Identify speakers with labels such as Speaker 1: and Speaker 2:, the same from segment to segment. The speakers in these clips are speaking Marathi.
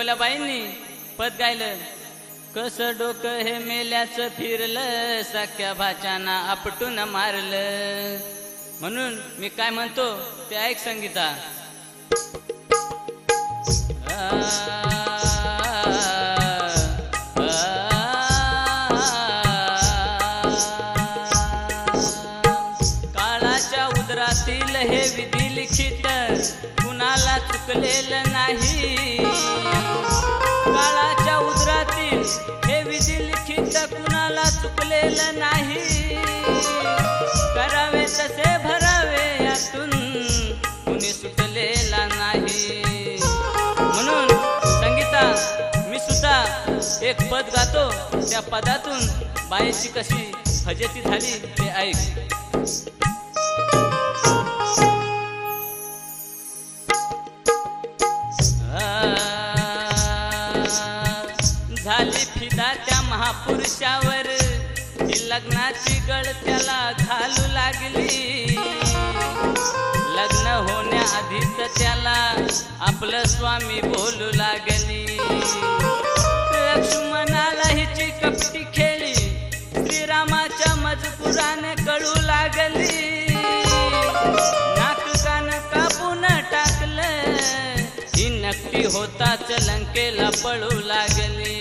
Speaker 1: मंगलाबाईंनी पद गायलं. कसं डोकं हे मेल्याचं फिरलं, सख्या भाच्याना आपटून मारलं. म्हणून मी काय म्हणतो ते ऐक संगीता. काळाच्या उदरातील हे विधी लिखित कुणाला चुकलेलं नाही. काळाच्या उदरातील हे विधी लिखित कुणाला चुकलेलं नाही. करावे तसे भरावे यातून कुणी सुटलेला नाही. म्हणून संगीता मी सुद्धा एक पद गातो. त्या पदातून बाईची कशी फजेती झाली ते ऐक. झाली फिदा त्या महापुरुषावर, ही लग्नाची गळ त्याला घालू लागली. लग्न होण्याआधीच त्याला आपलं स्वामी बोलू लागली. लक्ष्मणाला हिची कपटी खेळी श्रीरामाच्या मजकुराने कळू लागली. नाक कान कापून टाकलं, ही नक्की होताच लंकेला पळू लागली.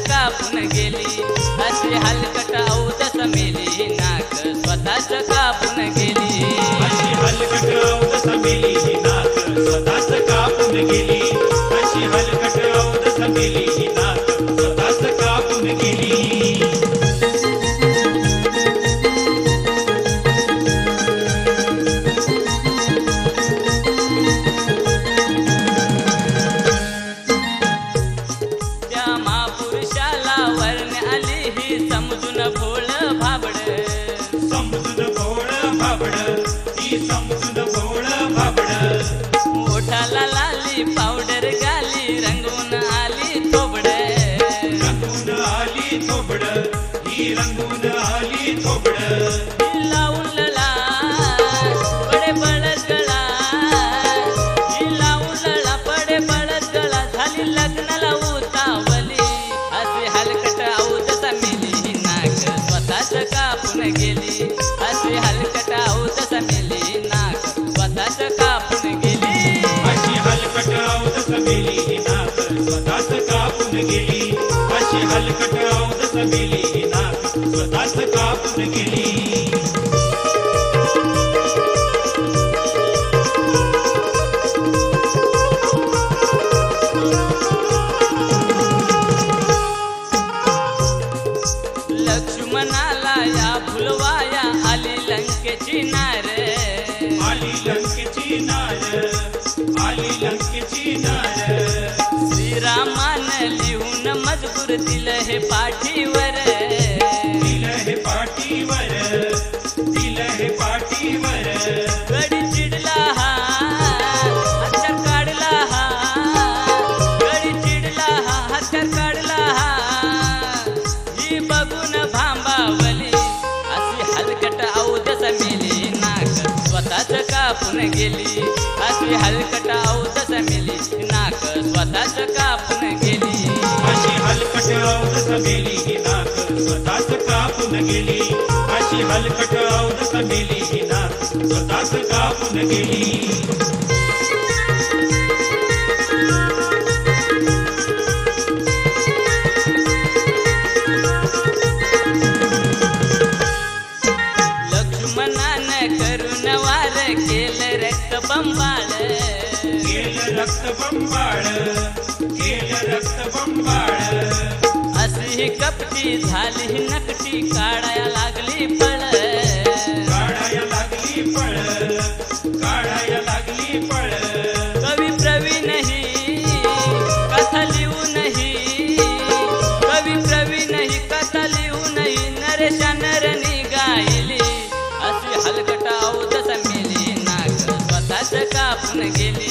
Speaker 1: कापून गेली अशी हलकट औदस मेली. नाक स्वतःच कापून गेली
Speaker 2: अशी हलकट औदस मेली. नाक स्वतःच कापून गेली. अशी हलकट औदस मेली. नाक स्वतःच कापून गेली.
Speaker 1: ओठाला लाली पावडर गाली रंगून आली थोबड.
Speaker 2: रंगून आली थोबड. ही रंगून आली थोबड.
Speaker 1: लावून लळा पडे बळद गळा. ही लावून लळा पडे बळद गळा. झाली लग्नाला उतावली असे हलकट औदस मेली. नाक स्वतःच कापून गेली. असे हलकट औदस मेली. नाक स्वतःच कापून गेली.
Speaker 2: अशी हलकट औदस मेली. नाक स्वतःच कापून गेली. अशी हलकट औदस मेली. नाक स्वतःच कापून गेली.
Speaker 1: लक्ष्मणाला या फुलवाया आली लंकेची नार.
Speaker 2: आली लंकेची नार. आली लंकेची नार.
Speaker 1: श्रीरामानं लिहून मजकूर दिलं हे पाठीवर.
Speaker 2: दिलं हे पाठीवर. दिलं हे पाठीवर.
Speaker 1: गडी चिडला हा हत्यार काढला हा. गडी चिडला हा हत्यार काढला हा. ही बघून भांबावली अशी हलकट औदस मेली. नाक स्वतःच कापून गेली. अशी हलकट औदस मेली. नाक स्वतःच कापून गेली.
Speaker 2: अशी हलकट औदस मेली. नाक स्वतःच कापून गेली. अशी हलकट औदस मेली. नाक स्वतःच कापून गेली.
Speaker 1: लक्ष्मणानं करून वार केलं रक्त बंबाळ.
Speaker 2: केलं रक्त बंबाळ. केलं रक्त बंबाळ.
Speaker 1: अशी कपटी झाली नकटी काढाया लागली पळ.
Speaker 2: काढाया लागली पळ. काढाया लागली पळ.
Speaker 1: कवी प्रवीण ही कापून गेली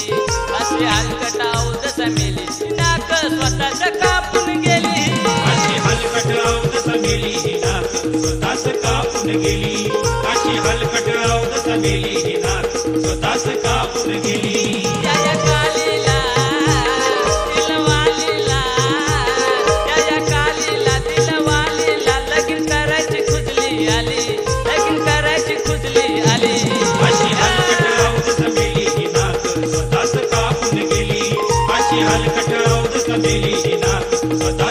Speaker 1: अशी हलकट औदस मेली नाक स्वतःच कापून गेली
Speaker 2: अशी हलकट अवदस मेली ही नाक स्वतःच कापून गेली अशी हलकट अवदस मेली ही नाक स्वतःच कापून गेली
Speaker 1: या कालीला दिलवालीला या कालीला दिलवालीला लगीन करायची खुजली आली लगीन करायची खुजली आली
Speaker 2: अशी हलकट अवदस मेली ही नाक स्वतःच कापून गेली अशी हलकट अवदस मेली ही नाक स्वतः